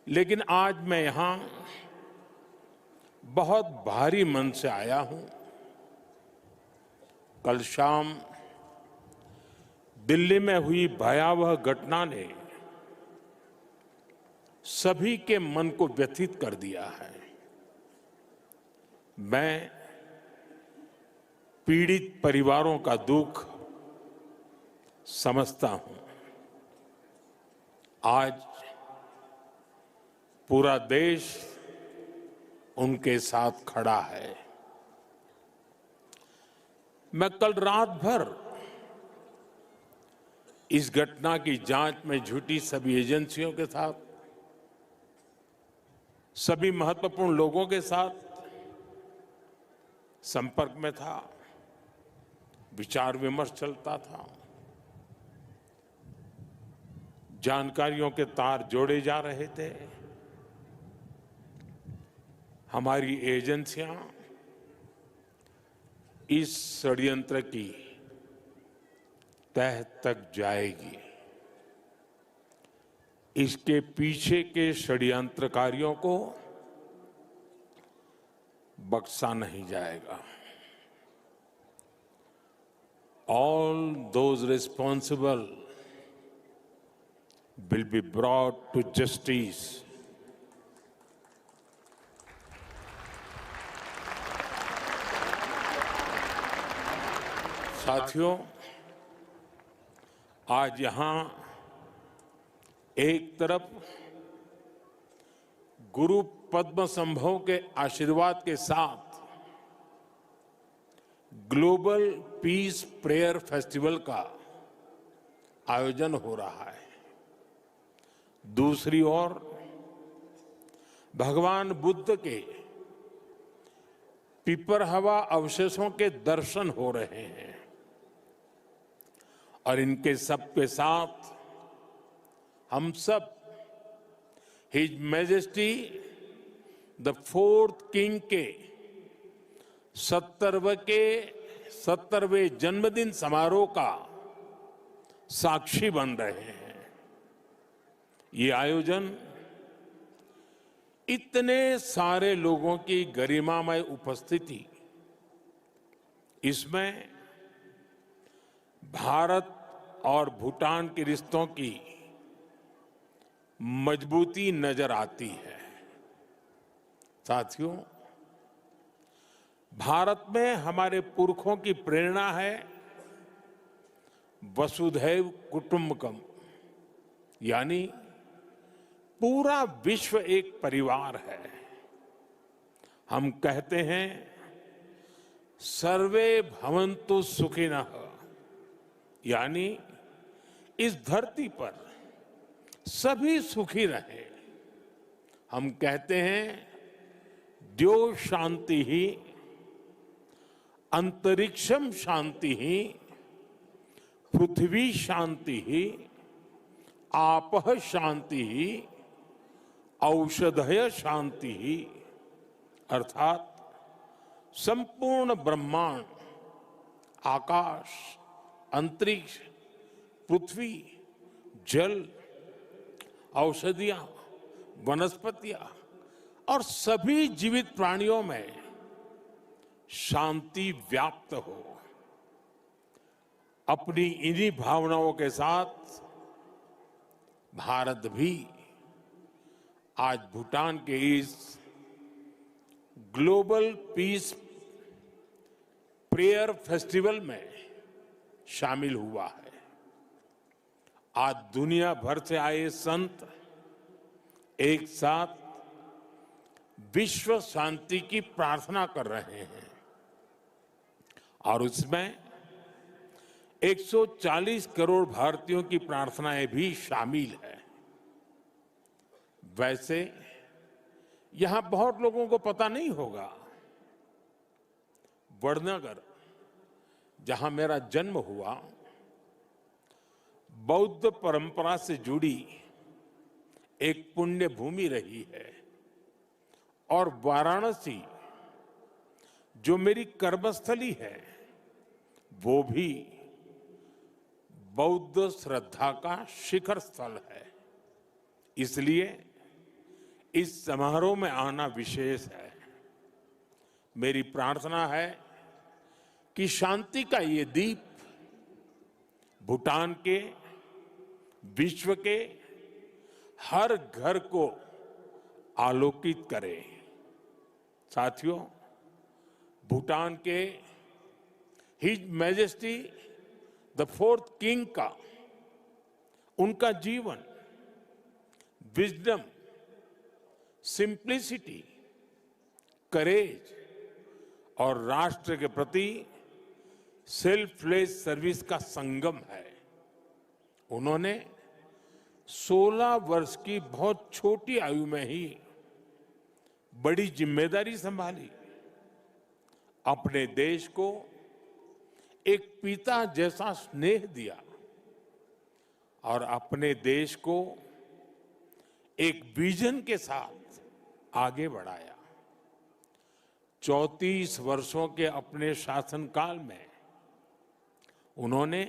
लेकिन आज मैं यहां बहुत भारी मन से आया हूं। कल शाम दिल्ली में हुई भयावह घटना ने सभी के मन को व्यथित कर दिया है। मैं पीड़ित परिवारों का दुख समझता हूं। आज पूरा देश उनके साथ खड़ा है। मैं कल रात भर इस घटना की जांच में जुटी सभी एजेंसियों के साथ, सभी महत्वपूर्ण लोगों के साथ संपर्क में था, विचार विमर्श चलता था, जानकारियों के तार जोड़े जा रहे थे। हमारी एजेंसियां इस षड्यंत्र की तह तक जाएगी। इसके पीछे के षड्यंत्रकारियों को बख्शा नहीं जाएगा। All those responsible will be brought to justice. साथियों, आज यहां एक तरफ गुरु पद्म संभव के आशीर्वाद के साथ ग्लोबल पीस प्रेयर फेस्टिवल का आयोजन हो रहा है। दूसरी ओर भगवान बुद्ध के पिपरहवा अवशेषों के दर्शन हो रहे हैं और इनके सब के साथ हम सब his majesty the fourth king के 70वें जन्मदिन समारोह का साक्षी बन रहे हैं। ये आयोजन इतने सारे लोगों की गरिमामय उपस्थिति, इसमें भारत और भूटान के रिश्तों की मजबूती नजर आती है। साथियों, भारत में हमारे पुरखों की प्रेरणा है वसुधैव कुटुंबकम, यानी पूरा विश्व एक परिवार है। हम कहते हैं सर्वे भवन्तु सुखिनः, यानी इस धरती पर सभी सुखी रहें। हम कहते हैं द्यो शांति ही अंतरिक्षम शांति ही पृथ्वी शांति ही आपः शांति ही औषधय शांति ही, अर्थात संपूर्ण ब्रह्मांड, आकाश, अंतरिक्ष, पृथ्वी, जल, औषधियां, वनस्पतियां और सभी जीवित प्राणियों में शांति व्याप्त हो। अपनी इन्हीं भावनाओं के साथ भारत भी आज भूटान के इस ग्लोबल पीस प्रेयर फेस्टिवल में शामिल हुआ है। आज दुनिया भर से आए संत एक साथ विश्व शांति की प्रार्थना कर रहे हैं और उसमें 140 करोड़ भारतीयों की प्रार्थनाएं भी शामिल है। वैसे यहां बहुत लोगों को पता नहीं होगा, वडनगर, जहां मेरा जन्म हुआ, बौद्ध परंपरा से जुड़ी एक पुण्य भूमि रही है और वाराणसी, जो मेरी कर्मस्थली है, वो भी बौद्ध श्रद्धा का शिखर स्थल है। इसलिए इस समारोह में आना विशेष है। मेरी प्रार्थना है कि शांति का ये दीप भूटान के, विश्व के हर घर को आलोकित करे। साथियों, भूटान के his majesty the fourth king का, उनका जीवन, विजडम, सिंप्लिसिटी, करेज और राष्ट्र के प्रति सेल्फलेस सर्विस का संगम है। उन्होंने 16 वर्ष की बहुत छोटी आयु में ही बड़ी जिम्मेदारी संभाली, अपने देश को एक पिता जैसा स्नेह दिया और अपने देश को एक विजन के साथ आगे बढ़ाया। 34 वर्षों के अपने शासनकाल में उन्होंने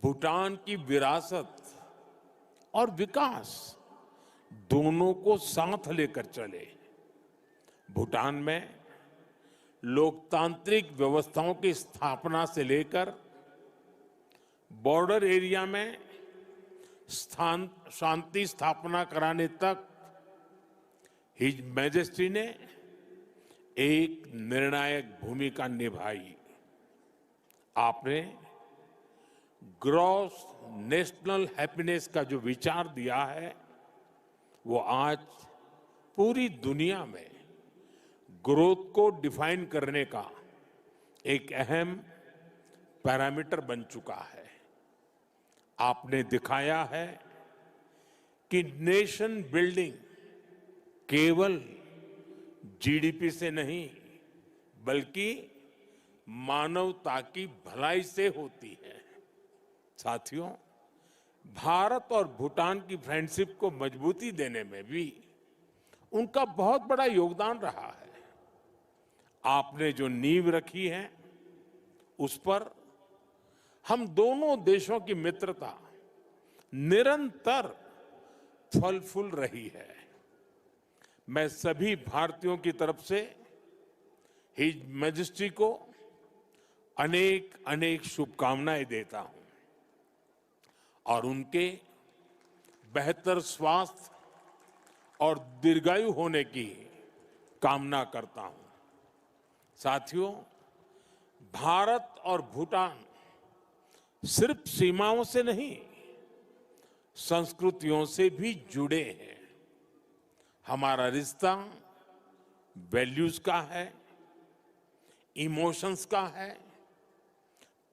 भूटान की विरासत और विकास दोनों को साथ लेकर चले। भूटान में लोकतांत्रिक व्यवस्थाओं की स्थापना से लेकर बॉर्डर एरिया में शांति स्थापना कराने तक हिज मैजेस्टी ने एक निर्णायक भूमिका निभाई। आपने ग्रॉस नेशनल हैप्पीनेस का जो विचार दिया है, वो आज पूरी दुनिया में ग्रोथ को डिफाइन करने का एक अहम पैरामीटर बन चुका है। आपने दिखाया है कि नेशन बिल्डिंग केवल जीडीपी से नहीं, बल्कि मानवता की भलाई से होती है। साथियों, भारत और भूटान की फ्रेंडशिप को मजबूती देने में भी उनका बहुत बड़ा योगदान रहा है। आपने जो नींव रखी है, उस पर हम दोनों देशों की मित्रता निरंतर फल फूल रही है। मैं सभी भारतीयों की तरफ से हिज मैजेस्टी को अनेक अनेक शुभकामनाएं देता हूं और उनके बेहतर स्वास्थ्य और दीर्घायु होने की कामना करता हूं। साथियों, भारत और भूटान सिर्फ सीमाओं से नहीं, संस्कृतियों से भी जुड़े हैं। हमारा रिश्ता वैल्यूज का है, इमोशंस का है,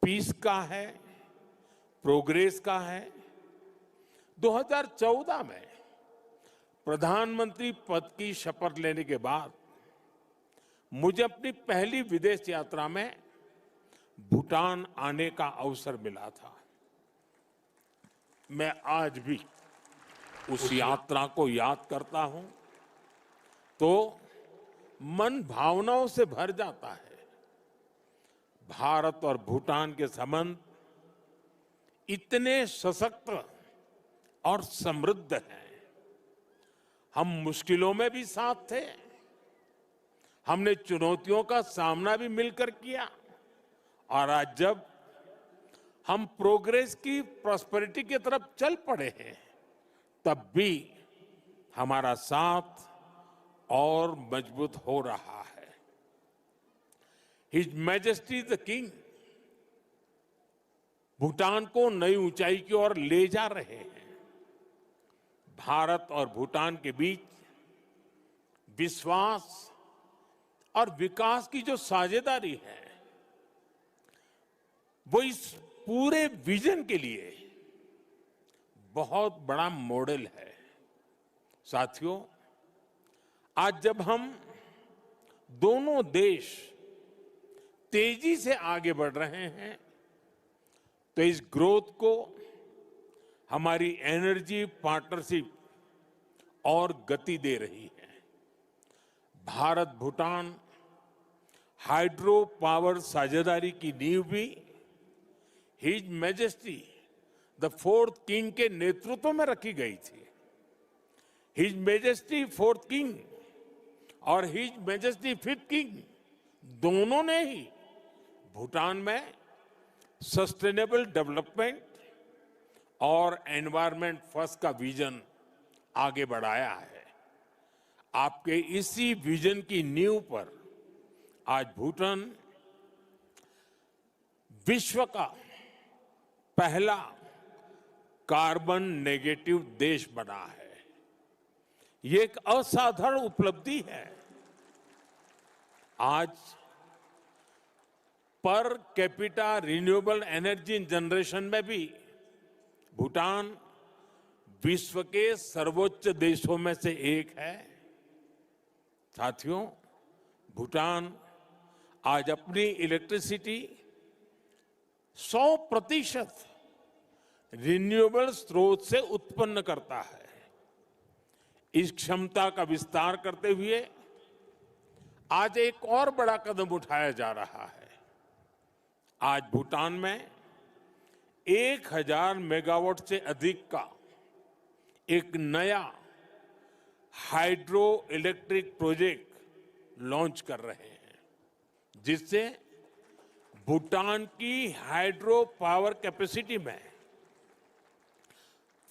पीस का है, प्रोग्रेस का है। 2014 में प्रधानमंत्री पद की शपथ लेने के बाद मुझे अपनी पहली विदेश यात्रा में भूटान आने का अवसर मिला था। मैं आज भी उस यात्रा को याद करता हूं तो मन भावनाओं से भर जाता है। भारत और भूटान के संबंध इतने सशक्त और समृद्ध हैं। हम मुश्किलों में भी साथ थे, हमने चुनौतियों का सामना भी मिलकर किया, और आज जब हम प्रोग्रेस की प्रॉस्पेरिटी की तरफ चल पड़े हैं, तब भी हमारा साथ और मजबूत हो रहा है। His majesty the king Bhutan को नई ऊंचाई की ओर ले जा रहे हैं। भारत और भूटान के बीच विश्वास और विकास की जो साझेदारी है, वो इस पूरे विजन के लिए बहुत बड़ा मॉडल है। साथियों, आज जब हम दोनों देश तेजी से आगे बढ़ रहे हैं, तो इस ग्रोथ को हमारी एनर्जी पार्टनरशिप और गति दे रही है। भारत भूटान हाइड्रो पावर साझेदारी की नींव भी his majesty the fourth king के नेतृत्व में रखी गई थी। हिज मेजेस्टी फोर्थ किंग और हिज मेजेस्टी फिफ्थ किंग दोनों ने ही भूटान में सस्टेनेबल डेवलपमेंट और एनवायरनमेंट फर्स्ट का विजन आगे बढ़ाया है। आपके इसी विजन की नींव पर आज भूटान विश्व का पहला कार्बन नेगेटिव देश बना है। ये एक असाधारण उपलब्धि है। आज per capita renewable energy generation में भी भूटान विश्व के सर्वोच्च देशों में से एक है। साथियों, भूटान आज अपनी इलेक्ट्रिसिटी 100% रिन्यूएबल स्रोत से उत्पन्न करता है। इस क्षमता का विस्तार करते हुए आज एक और बड़ा कदम उठाया जा रहा है। आज भूटान में 1000 मेगावाट से अधिक का एक नया हाइड्रो इलेक्ट्रिक प्रोजेक्ट लॉन्च कर रहे हैं, जिससे भूटान की हाइड्रो पावर कैपेसिटी में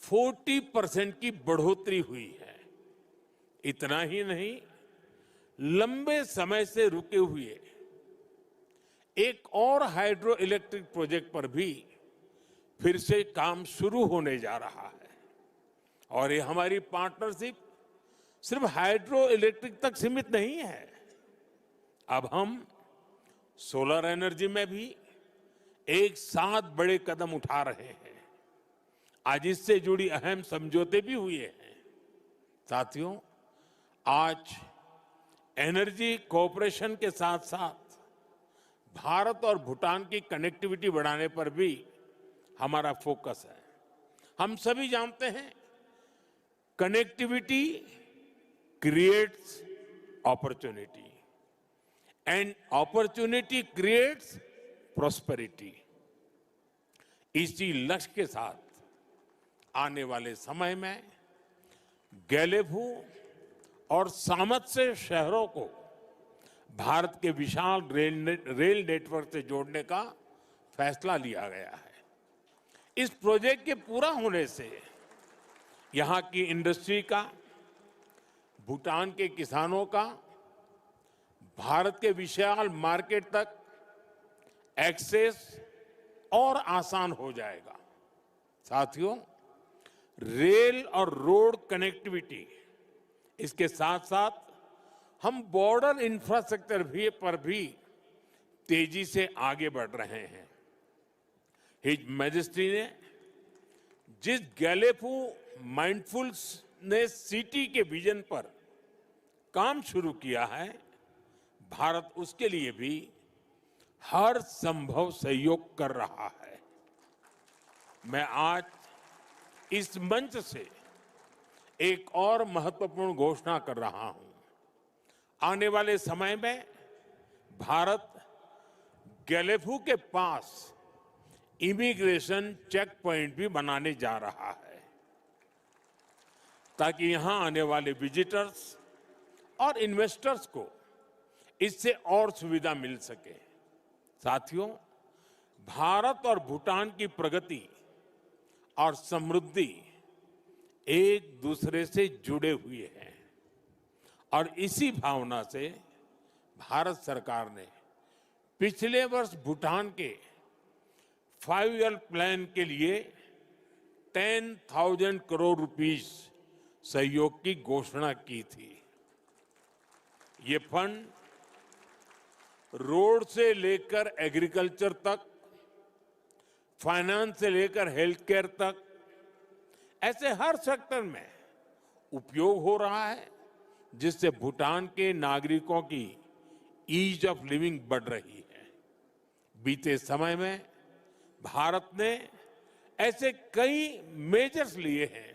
40% की बढ़ोतरी हुई है। इतना ही नहीं, लंबे समय से रुके हुए एक और हाइड्रो इलेक्ट्रिक प्रोजेक्ट पर भी फिर से काम शुरू होने जा रहा है। और ये हमारी पार्टनरशिप सिर्फ हाइड्रो इलेक्ट्रिक तक सीमित नहीं है। अब हम सोलर एनर्जी में भी एक साथ बड़े कदम उठा रहे हैं। आज इससे जुड़ी अहम समझौते भी हुए हैं। साथियों, आज एनर्जी कोऑपरेशन के साथ साथ भारत और भूटान की कनेक्टिविटी बढ़ाने पर भी हमारा फोकस है। हम सभी जानते हैं, connectivity creates opportunity and opportunity creates prosperity. इसी लक्ष्य के साथ आने वाले समय में गैलेफू और सामत्से शहरों को भारत के विशाल रेल नेटवर्क से जोड़ने का फैसला लिया गया है। इस प्रोजेक्ट के पूरा होने से यहां की इंडस्ट्री का, भूटान के किसानों का, भारत के विशाल मार्केट तक एक्सेस और आसान हो जाएगा। साथियों, रेल और रोड कनेक्टिविटी, इसके साथ साथ हम बॉर्डर इंफ्रास्ट्रक्चर पर भी तेजी से आगे बढ़ रहे हैं। हिज मैजेस्टी ने जिस गैलेफू माइंडफुलनेस सिटी के विजन पर काम शुरू किया है, भारत उसके लिए भी हर संभव सहयोग कर रहा है। मैं आज इस मंच से एक और महत्वपूर्ण घोषणा कर रहा हूं। आने वाले समय में भारत गैलेफू के पास इमिग्रेशन चेक पॉइंट भी बनाने जा रहा है, ताकि यहां आने वाले विजिटर्स और इन्वेस्टर्स को इससे और सुविधा मिल सके। साथियों, भारत और भूटान की प्रगति और समृद्धि एक दूसरे से जुड़े हुए हैं और इसी भावना से भारत सरकार ने पिछले वर्ष भूटान के 5 ईयर प्लान के लिए 10,000 करोड़ रुपीस सहयोग की घोषणा की थी। ये फंड रोड से लेकर एग्रीकल्चर तक, फाइनेंस से लेकर हेल्थ केयर तक, ऐसे हर सेक्टर में उपयोग हो रहा है, जिससे भूटान के नागरिकों की ईज ऑफ लिविंग बढ़ रही है। बीते समय में भारत ने ऐसे कई मेजर्स लिए हैं